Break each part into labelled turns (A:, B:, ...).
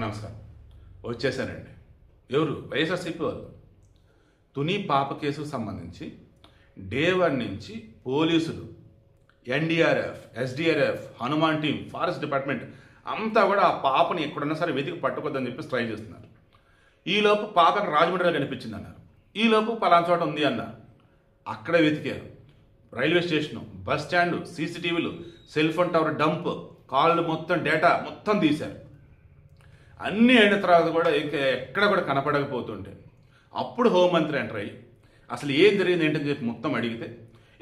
A: నమస్కారం. వచ్చేసానండి. ఎవరు? వైఎస్ఆర్సీపీ వాళ్ళు. తుని పాప కేసుకు సంబంధించి డే 1 నుంచి పోలీసులు, NDRF, SDRF, Hanuman team, forest department అంతా కూడా ఆ పాపని ఎక్కడున్నా సరే వెతికి పట్టుకోద్దని చెప్పి ట్రై చేస్తున్నారు. ఈలోపు పాప అక్కడ రాజమండ్రిలో కనిపించింది అన్నారు. ఈలోపు పలానా చోట ఉంది అన్నారు. అక్కడే వెతికారు. రైల్వే స్టేషను, బస్ స్టాండు, సీసీటీవీలు, సెల్ ఫోన్ టవర్ డంప్, కాళ్ళు మొత్తం డేటా మొత్తం తీశారు. అన్నీ అయిన తర్వాత కూడా ఇంకా ఎక్కడ కూడా కనపడకపోతుంటే అప్పుడు హోంమంత్రి ఎంటర్ అయ్యి అసలు ఏం జరిగింది ఏంటని చెప్పి మొత్తం అడిగితే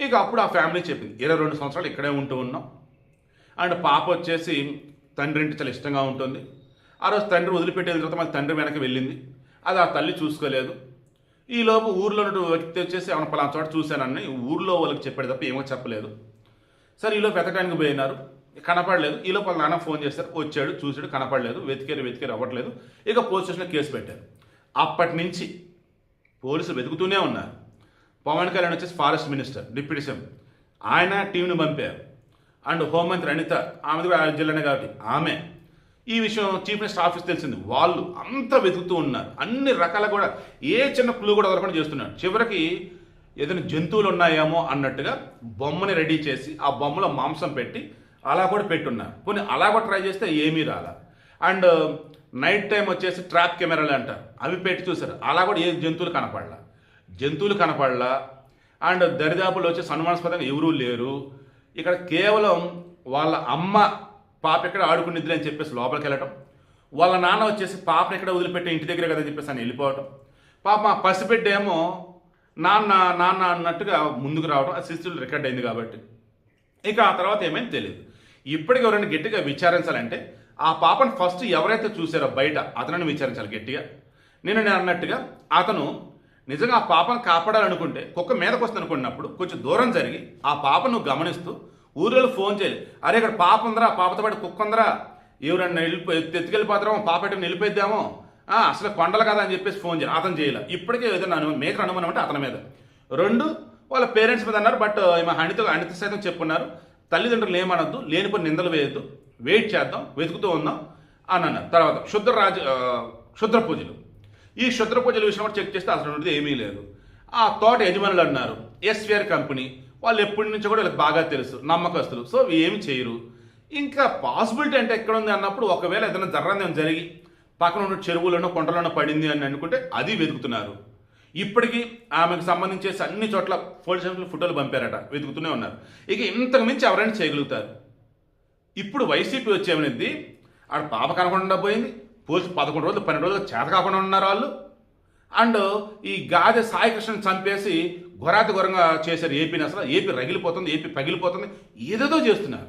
A: ఇక అప్పుడు ఆ ఫ్యామిలీ చెప్పింది 22 సంవత్సరాలు ఇక్కడే ఉంటూ ఉన్నాం అండ్ పాప వచ్చేసి తండ్రి ఇంటి చాలా ఇష్టంగా ఉంటుంది. ఆ రోజు తండ్రి వదిలిపెట్టిన తర్వాత మళ్ళీ తండ్రి వెనక్కి వెళ్ళింది. అది ఆ తల్లి చూసుకోలేదు. ఈలోపు ఊర్లో ఉన్న వ్యక్తి వచ్చేసి ఆమె పలానా చోట చూశానని ఊర్లో వాళ్ళకి చెప్పాడు తప్ప ఏమో చెప్పలేదు. సరే ఈలోపు వెతకడానికి పోయినారు, కనపడలేదు. ఈలోపు వాళ్ళ నాన్న ఫోన్ చేశారు, వచ్చాడు, చూశాడు, కనపడలేదు. వెతికారు అవ్వట్లేదు. ఇక పోలీస్ స్టేషన్లో కేసు పెట్టారు. అప్పటి నుంచి పోలీసులు వెతుకుతూనే ఉన్నారు. పవన్ కళ్యాణ్ వచ్చేసి ఫారెస్ట్ మినిస్టర్, డిప్యూటీ సీఎం, ఆయన టీంను పంపారు. అండ్ హోంమంత్రి అనిత, ఆమెది కూడా జిల్లానే కాబట్టి ఆమె ఈ విషయం చీఫ్ మినిస్టర్ ఆఫీస్ తెలిసింది. వాళ్ళు అంతా వెతుకుతూ ఉన్నారు. అన్ని రకాల కూడా ఏ చిన్న క్లూ కూడా వదలకుండా చేస్తున్నారు. చివరికి ఏదైనా జంతువులు ఉన్నాయేమో అన్నట్టుగా బొమ్మని రెడీ చేసి ఆ బొమ్మలో మాంసం పెట్టి అలా కూడా పెట్టున్నారు. కొన్ని అలా కూడా ట్రై చేస్తే ఏమీ రాలా. అండ్ నైట్ టైం వచ్చేసి ట్రాప్ కెమెరాలు అంటారు, అవి పెట్టి చూసారు. అలా కూడా ఏ జంతువులు కనపడలా. అండ్ దరిదాపులు వచ్చేసి అనుమానాస్పదంగా ఎవరూ లేరు. ఇక్కడ కేవలం వాళ్ళ అమ్మ పాప ఎక్కడ ఆడుకునిద్ది అని చెప్పేసి లోపలికి వెళ్ళటం, వాళ్ళ నాన్న వచ్చేసి పాపను ఎక్కడ వదిలిపెట్టి ఇంటి దగ్గర కదా చెప్పేసి అని వెళ్ళిపోవటం, పాప పసిబిడ్డ ఏమో నాన్న అన్నట్టుగా ముందుకు రావడం. అది సిస్టర్లు రికార్డ్ అయింది కాబట్టి ఇక ఆ తర్వాత ఏమైంది తెలియదు. ఇప్పటికి ఎవరైనా గట్టిగా విచారించాలంటే ఆ పాపను ఫస్ట్ ఎవరైతే చూసారో బయట అతనని విచారించాలి గట్టిగా. నేను అన్నట్టుగా అతను నిజంగా ఆ పాపను కాపాడాలనుకుంటే కుక్క మీదకి వస్తుంది అనుకున్నప్పుడు కొంచెం దూరం జరిగి ఆ పాపను గమనిస్తూ ఊరిలో ఫోన్ చేయాలి. అరే ఇక్కడ పాప ఉందరా, పాపతో పాటు కుక్క ఉందరా, ఎవరన్నా ఎత్తుకెళ్ళిపోతారేమో, పాప ఎట్లా నిలిపేద్దామో, అసలు కొండలు కదా అని చెప్పేసి ఫోన్ చేయాలి. అతను చేయాలి. ఇప్పటికే ఏదైనా మేకర్ అనుమానం అంటే అతని మీద. 2 వాళ్ళ పేరెంట్స్ మీద అన్నారు. బట్ అనిత సైతం చెప్పున్నారు, తల్లిదండ్రులు ఏమనొద్దు, లేనిపోయి నిందలు వేయద్దు, వెయిట్ చేద్దాం, వెతుకుతూ ఉందాం అని అన్నారు. తర్వాత క్షుద్ర పూజలు, ఈ క్షుద్ర పూజల విషయం కూడా చెక్ చేస్తే అసలు ఏమీ లేదు. ఆ తోట యజమానులు అన్నారు ఎస్విఆర్ కంపెనీ, వాళ్ళు ఎప్పటి నుంచో కూడా వీళ్ళకి బాగా తెలుసు, నమ్మకస్తులు, సో ఏమి చేయరు. ఇంకా పాసిబిలిటీ అంటే ఎక్కడ ఉంది అన్నప్పుడు ఒకవేళ ఏదైనా జరగడం జరిగి పక్కన ఉన్న చెరువులోనో కొండలోనో పడింది అని అనుకుంటే అది వెతుకుతున్నారు. ఇప్పటికీ ఆమెకు సంబంధించేసి అన్ని చోట్ల పోలీస్ స్టేషన్లో ఫోటోలు పంపారట, వెతుకుతూనే ఉన్నారు. ఇక ఇంతకు మించి ఎవరైనా చేయగలుగుతారు. ఇప్పుడు వైసీపీ వచ్చేమనింది, ఆడ పాప కనకుండా పోయింది, పోలీసు 11 రోజులు 12 రోజులు చేత కాకుండా ఉన్నారు వాళ్ళు. అండ్ ఈ గాదె సాయికృష్ణని చంపేసి ఘోరంగా చేశారు ఏపీని. అసలు ఏపీ రగిలిపోతుంది, ఏపీ పగిలిపోతుంది, ఏదేదో చేస్తున్నారు.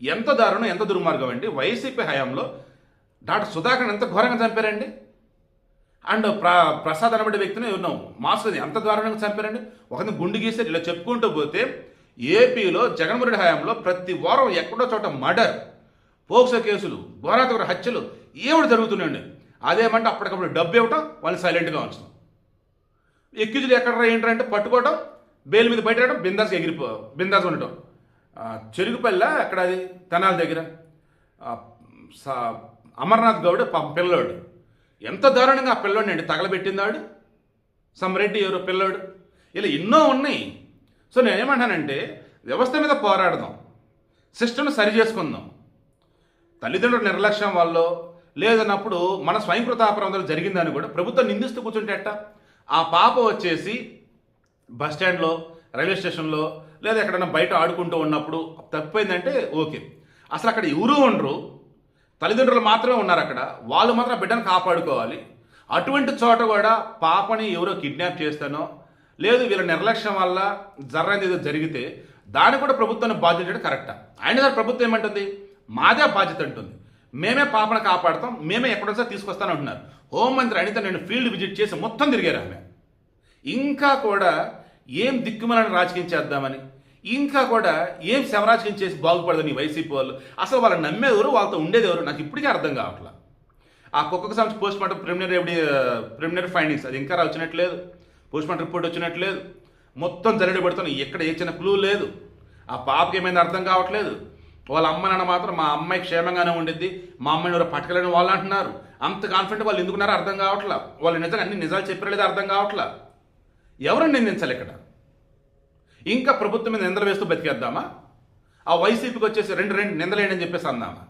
A: ఎంత దారుణం, ఎంత దుర్మార్గం అండి. వైసీపీ హయాంలో డాక్టర్ సుధాకర్ ఎంత ఘోరంగా చంపారండి. అండ్ ప్రసాద్ అనబడే వ్యక్తిని ఉన్నాం మాస్టర్ ఎంత దారుణంగా చంపారండి. ఒకరిని గుండు గీసారు. ఇలా చెప్పుకుంటూ పోతే ఏపీలో జగన్మోహన్ రెడ్డి హయాంలో ప్రతి వారం ఎక్కడో చోట మర్డర్, పోక్సో కేసులు, ఘోరాతఘోర హత్యలు ఏమిటి జరుగుతున్నాయండి. అదేమంటే అప్పటికప్పుడు డబ్బు ఇవ్వటం, వాళ్ళు సైలెంట్గా ఉంచడం. ఎక్కిజులు ఎక్కడ ఏంటంటే పట్టుకోవటం, బెయిల్ మీద బయట బిందాస్ ఉండటం. చెరుగుపల్ల అక్కడ అది తెనాలి దగ్గర అమర్నాథ్ గౌడ్ పిల్లోడు ఎంత దారుణంగా ఆ పిల్లోడిని అండి తగలబెట్టిందాడు. సమ్రెడ్డి ఎవరో పిల్లోడు, ఇలా ఎన్నో ఉన్నాయి. సో నేనేమంటానంటే వ్యవస్థ మీద పోరాడదాం, సిస్టమ్ని సరి చేసుకుందాం. తల్లిదండ్రుల నిర్లక్ష్యం వల్ల లేదన్నప్పుడు మన స్వయంకృత అపరాధాలు జరిగిందని కూడా ప్రభుత్వం నిందిస్తూ కూర్చుంటే ఎట్టా. ఆ పాప వచ్చేసి బస్ స్టాండ్లో, రైల్వే స్టేషన్లో లేదా ఎక్కడైనా బయట ఆడుకుంటూ ఉన్నప్పుడు తప్పిపోయిందంటే ఓకే. అసలు అక్కడ ఎవరూ ఉండరు, తల్లిదండ్రులు మాత్రమే ఉన్నారు అక్కడ, వాళ్ళు మాత్రం బిడ్డను కాపాడుకోవాలి. అటువంటి చోట కూడా పాపని ఎవరో కిడ్నాప్ చేస్తానో లేదు వీళ్ళ నిర్లక్ష్యం వల్ల ఏదో జరిగితే దాన్ని కూడా ప్రభుత్వాన్ని బాధ్యత కరెక్టా? అయిన సార్ ప్రభుత్వం ఏమంటుంది, మాదే బాధ్యత అంటుంది, మేమే పాపను కాపాడుతాం, మేమే ఎక్కడోసారి తీసుకొస్తాను అంటున్నారు. హోంమంత్రి అనిత నేను ఫీల్డ్ విజిట్ చేసి మొత్తం తిరిగారు ఆమె. ఇంకా కూడా ఏం దిక్కుమలని రాజకీయం చేద్దామని, ఇంకా కూడా ఏం శవరాజకీయం చేసి బాగుపడదని వైసీపీ వాళ్ళు. అసలు వాళ్ళు నమ్మేదెవరు, వాళ్ళతో ఉండేదెవరు నాకు ఇప్పటికీ అర్థం కావట్లా. ఆ కుక్కకు సంబంధించి పోస్ట్ మార్టం ప్రిలిమినరీ ఫైండింగ్స్ అది ఇంకా వచ్చినట్లేదు, పోస్ట్ మార్టం రిపోర్ట్ వచ్చినట్లేదు. మొత్తం జల్లెడ పడుతున్నాయి, ఎక్కడ ఏ చిన్న క్లూ లేదు. ఆ పాపకి ఏమైంది అర్థం కావట్లేదు. వాళ్ళ అమ్మ నాన్న మాత్రం మా అమ్మాయి క్షేమంగానే ఉండిద్ది, మా అమ్మాయిని ఎవరు పట్టుకెళ్ళని వాళ్ళు అంటున్నారు. అంత కాన్ఫిడెంట్ వాళ్ళు ఎందుకున్నారో అర్థం కావట్లా. వాళ్ళు నిజంగా అన్ని నిజాలు చెప్పారో లేదో అర్థం కావట్లా. ఎవరిని నిందించాలి ఇక్కడ? ఇంకా ప్రభుత్వం మీద నిందలు వేస్తూ బతికేద్దామా? ఆ వైసీపీకి వచ్చేసి రెండు నిందలేండి అని చెప్పేసి అందామా?